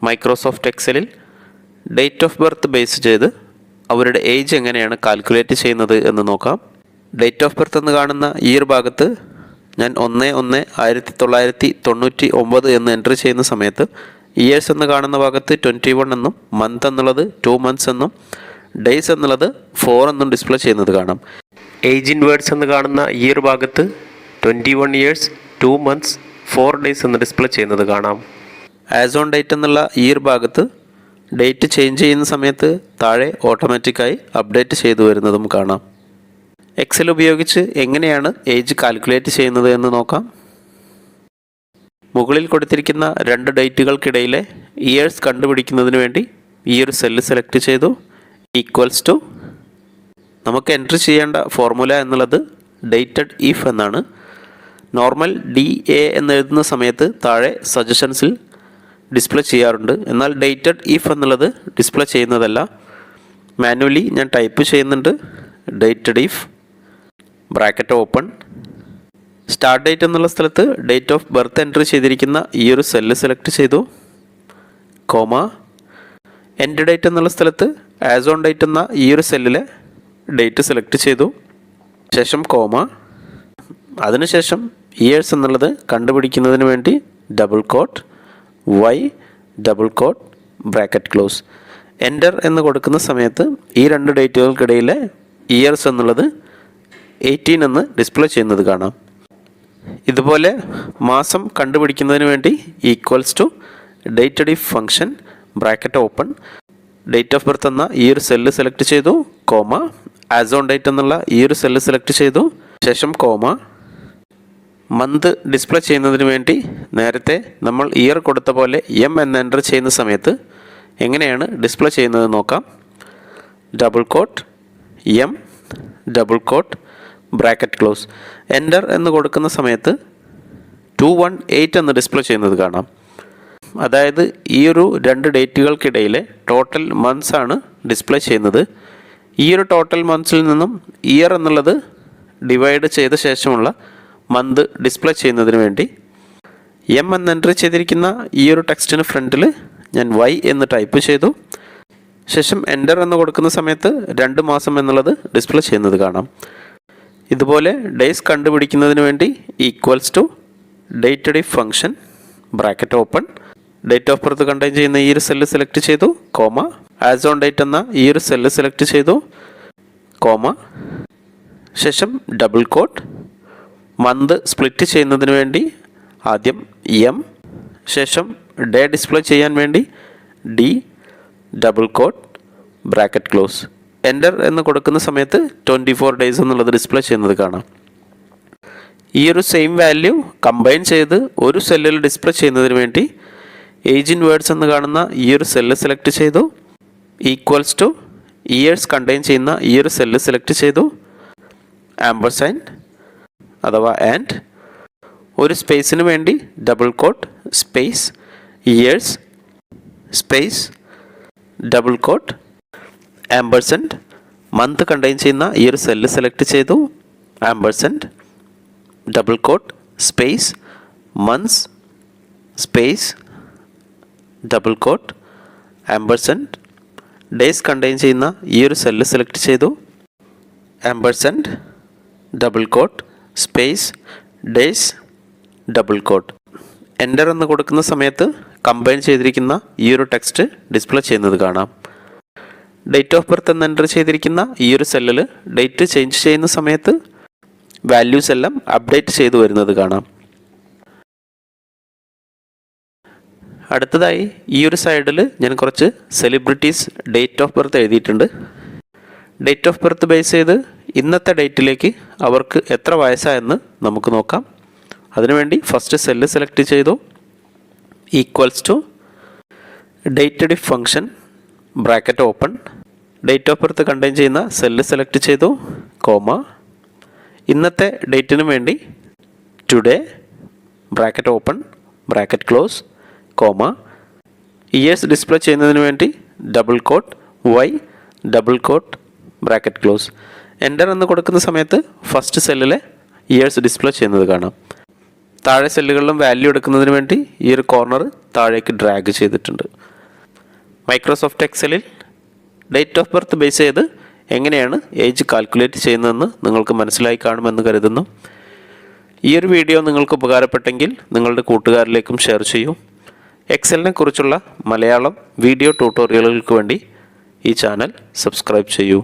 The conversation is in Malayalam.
മൈക്രോസോഫ്റ്റ് എക്സലിൽ ഡേറ്റ് ഓഫ് ബർത്ത് ബേസ് ചെയ്ത് അവരുടെ ഏജ് എങ്ങനെയാണ് കാൽക്കുലേറ്റ് ചെയ്യുന്നത് എന്ന് നോക്കാം. ഡേറ്റ് ഓഫ് ബർത്ത് എന്ന് കാണുന്ന ഈ ഒരു ഭാഗത്ത് ഞാൻ 1/1/1999 എന്ന് എൻട്രി ചെയ്യുന്ന സമയത്ത് ഇയേഴ്സ് എന്ന് കാണുന്ന ഭാഗത്ത് 21 എന്നും മന്ത് എന്നുള്ളത് 2 months എന്നും ഡേയ്സ് എന്നുള്ളത് 4 എന്നും ഡിസ്പ്ലേ ചെയ്യുന്നത് കാണാം. ഏജ് ഇൻ വേർഡ്സ് എന്ന് കാണുന്ന ഈ ഒരു ഭാഗത്ത് 21 years 2 months 4 days എന്ന് ഡിസ്പ്ലേ ചെയ്യുന്നത് കാണാം. ആസ് ഓൺ ഡേറ്റ് എന്നുള്ള ഈ ഒരു ഭാഗത്ത് ഡേറ്റ് ചേഞ്ച് ചെയ്യുന്ന സമയത്ത് താഴെ ഓട്ടോമാറ്റിക്കായി അപ്ഡേറ്റ് ചെയ്തു വരുന്നതും കാണാം. എക്സൽ ഉപയോഗിച്ച് എങ്ങനെയാണ് ഏജ് കാൽക്കുലേറ്റ് ചെയ്യുന്നത് എന്ന് നോക്കാം. മുകളിൽ കൊടുത്തിരിക്കുന്ന 2 ഡേറ്റുകൾക്കിടയിലെ ഇയേഴ്സ് കണ്ടുപിടിക്കുന്നതിന് വേണ്ടി ഈ ഒരു സെല്ല് സെലക്ട് ചെയ്തു. ഈക്വൽസ് ടു നമുക്ക് എൻട്രി ചെയ്യേണ്ട ഫോർമുല എന്നുള്ളത് ഡേറ്റഡ് ഇഫ് എന്നാണ്. നോർമൽ DA എന്ന് എഴുതുന്ന സമയത്ത് താഴെ സജഷൻസിൽ ഡിസ്പ്ലേ ചെയ്യാറുണ്ട്. എന്നാൽ ഡേറ്റഡ് ഇഫ് എന്നുള്ളത് ഡിസ്പ്ലേ ചെയ്യുന്നതല്ല. മാനുവലി ഞാൻ ടൈപ്പ് ചെയ്യുന്നുണ്ട്. Dated if bracket open. Start date എന്നുള്ള സ്ഥലത്ത് ഡേറ്റ് ഓഫ് ബർത്ത് എൻട്രി ചെയ്തിരിക്കുന്ന ഈ ഒരു സെല്ല് സെലക്ട് ചെയ്തു. കോമ. എൻഡ് ഡേറ്റ് എന്നുള്ള സ്ഥലത്ത് ആസ് ഓൺ ഡേറ്റ് എന്ന ഈ ഒരു സെല്ലിലെ ഡേറ്റ് സെലക്ട് ചെയ്തു. ശേഷം കോമ. അതിനുശേഷം ഇയേഴ്സ് എന്നുള്ളത് കണ്ടുപിടിക്കുന്നതിന് വേണ്ടി double quote y double quote bracket close. Enter എന്ന് കൊടുക്കുന്ന സമയത്ത് ഈ 2 ഡേറ്റുകൾക്കിടയിലെ ഇയേഴ്സ് എന്നുള്ളത് 18 എന്ന് ഡിസ്പ്ലേ ചെയ്യുന്നത് കാണാം. ഇതുപോലെ മാസം കണ്ടുപിടിക്കുന്നതിന് വേണ്ടി equals to dated if function bracket open. Date of birth എന്ന ഈ ഒരു സെല്ല് സെലക്ട് ചെയ്തു. കോമ. ആസ് ഓൺ ഡേറ്റ് എന്നുള്ള ഈ ഒരു സെല്ല് സെലക്ട് ചെയ്തു. ശേഷം കോമ. മന്ത് ഡിസ്പ്ലേ ചെയ്യുന്നതിന് വേണ്ടി നേരത്തെ നമ്മൾ ഇയർ കൊടുത്ത പോലെ എന്ന് എൻ്റർ ചെയ്യുന്ന സമയത്ത് എങ്ങനെയാണ് ഡിസ്പ്ലേ ചെയ്യുന്നത് നോക്കാം. Double quote double quote bracket close. Enter എന്ന് കൊടുക്കുന്ന സമയത്ത് 218 എന്ന് ഡിസ്പ്ലേ ചെയ്യുന്നത് കാണാം. അതായത് ഈ ഒരു 2 ഡേറ്റുകൾക്കിടയിലെ ടോട്ടൽ മന്ത്സ് ആണ് ഡിസ്പ്ലേ ചെയ്യുന്നത്. ഈ ഒരു ടോട്ടൽ മന്ത്സിൽ നിന്നും ഇയർ എന്നുള്ളത് ഡിവൈഡ് ചെയ്ത ശേഷമുള്ള മന്ത് ഡിസ്പ്ലേ ചെയ്യുന്നതിന് വേണ്ടി എന്ന് എൻട്രി ചെയ്തിരിക്കുന്ന ഈ ഒരു ടെക്സ്റ്റിന് ഫ്രണ്ടിൽ ഞാൻ y എന്ന് ടൈപ്പ് ചെയ്തു. ശേഷം എൻ്റർ എന്ന് കൊടുക്കുന്ന സമയത്ത് 2 മാസം എന്നുള്ളത് ഡിസ്പ്ലേ ചെയ്യുന്നത് കാണാം. ഇതുപോലെ ഡേയ്സ് കണ്ടുപിടിക്കുന്നതിന് വേണ്ടി equals to dated if function bracket open. Date of birth contain ചെയ്യുന്ന ഈ ഒരു സെല്ല് സെലക്ട് ചെയ്തു. കോമ. ആസ് ഓൺ ഡേറ്റ് എന്ന ഈ ഒരു സെല്ല് സെലക്ട് ചെയ്തു. കോമ. ശേഷം ഡബിൾ കോട്ട്. മന്ത് സ്പ്ലിറ്റ് ചെയ്യുന്നതിന് വേണ്ടി ആദ്യം ശേഷം ഡേ ഡിസ്പ്ലേ ചെയ്യാൻ വേണ്ടി D double quote bracket close. Enter എന്ന് കൊടുക്കുന്ന സമയത്ത് 24 days എന്നുള്ളത് ഡിസ്പ്ലേ ചെയ്യുന്നത് കാണാം. ഈ ഒരു സെയിം വാല്യൂ കമ്പൈൻ ചെയ്ത് ഒരു സെല്ലിൽ ഡിസ്പ്ലേ ചെയ്യുന്നതിന് വേണ്ടി ഏജ് ഇൻ വേർഡ്സ് എന്ന് കാണുന്ന ഈ ഒരു സെല്ല് സെലക്ട് ചെയ്തു. ഈക്വൽസ് ടു ഇയേഴ്സ് കണ്ടെയ്ൻ ചെയ്യുന്ന ഈ ഒരു സെല്ല് സെലക്ട് ചെയ്തു. ആംപർസൈൻ അഥവാ ആൻഡ്. ഒരു സ്പേസിന് വേണ്ടി double quote space years space double quote ampersand. Month contain ചെയ്യുന്ന ഈ ഒരു സെല്ല് സെലക്ട് ചെയ്തു. Ampersand double quote space months space double quote ampersand. Days contain ചെയ്യുന്ന ഈ ഒരു സെല്ല് സെലക്ട് ചെയ്തു. Ampersand double quote space days double quote. Enter എന്ന് കൊടുക്കുന്ന സമയത്ത് കമ്പൈൻ ചെയ്തിരിക്കുന്ന ഈ ഒരു ടെക്സ്റ്റ് ഡിസ്പ്ലേ ചെയ്യുന്നത് കാണാം. ഡേറ്റ് ഓഫ് ബർത്ത് എന്ന് എൻ്റർ ചെയ്തിരിക്കുന്ന ഈ ഒരു സെല്ലിൽ ഡേറ്റ് ചേഞ്ച് ചെയ്യുന്ന സമയത്ത് വാല്യൂസ് എല്ലാം അപ്ഡേറ്റ് ചെയ്തു വരുന്നത് കാണാം. അടുത്തതായി ഈ ഒരു സൈഡിൽ ഞാൻ കുറച്ച് സെലിബ്രിറ്റീസ് ഡേറ്റ് ഓഫ് ബർത്ത് എഴുതിയിട്ടുണ്ട്. ഡേറ്റ് ഓഫ് ബർത്ത് ബേസ് ചെയ്ത് ഇന്നത്തെ ഡേറ്റിലേക്ക് അവർക്ക് എത്ര വയസ്സായെന്ന് നമുക്ക് നോക്കാം. അതിനുവേണ്ടി ഫസ്റ്റ് സെല്ല് സെലക്ട് ചെയ്തു. Equals to dated if function bracket open. Date of birth contain ചെയ്യുന്ന സെല്ല് സെലക്ട് ചെയ്തു. കോമ. ഇന്നത്തെ ഡേറ്റിന് വേണ്ടി today bracket open bracket close comma. Years display ചെയ്യുന്നതിന് വേണ്ടി double quote y double quote bracket close. Enter എന്ന് കൊടുക്കുന്ന സമയത്ത് ഫസ്റ്റ് സെല്ലിലെ ഇയേഴ്സ് ഡിസ്പ്ലേ ചെയ്യുന്നത് കാണാം. താഴെ സെല്ലുകളിലും വാല്യൂ എടുക്കുന്നതിന് വേണ്ടി ഈ ഒരു കോർണർ താഴേക്ക് ഡ്രാഗ് ചെയ്തിട്ടുണ്ട്. മൈക്രോസോഫ്റ്റ് എക്സലിൽ ഡേറ്റ് ഓഫ് ബർത്ത് ബേസ് ചെയ്ത് എങ്ങനെയാണ് ഏജ് കാൽക്കുലേറ്റ് ചെയ്യുന്നതെന്ന് നിങ്ങൾക്ക് മനസ്സിലായി കാണുമെന്ന് കരുതുന്നു. ഈ ഒരു വീഡിയോ നിങ്ങൾക്ക് ഉപകാരപ്പെട്ടെങ്കിൽ നിങ്ങളുടെ കൂട്ടുകാരിലേക്കും ഷെയർ ചെയ്യൂ. എക്സലിനെ കുറിച്ചുള്ള മലയാളം വീഡിയോ ട്യൂട്ടോറിയലുകൾക്ക് വേണ്ടി ഈ ചാനൽ സബ്സ്ക്രൈബ് ചെയ്യൂ.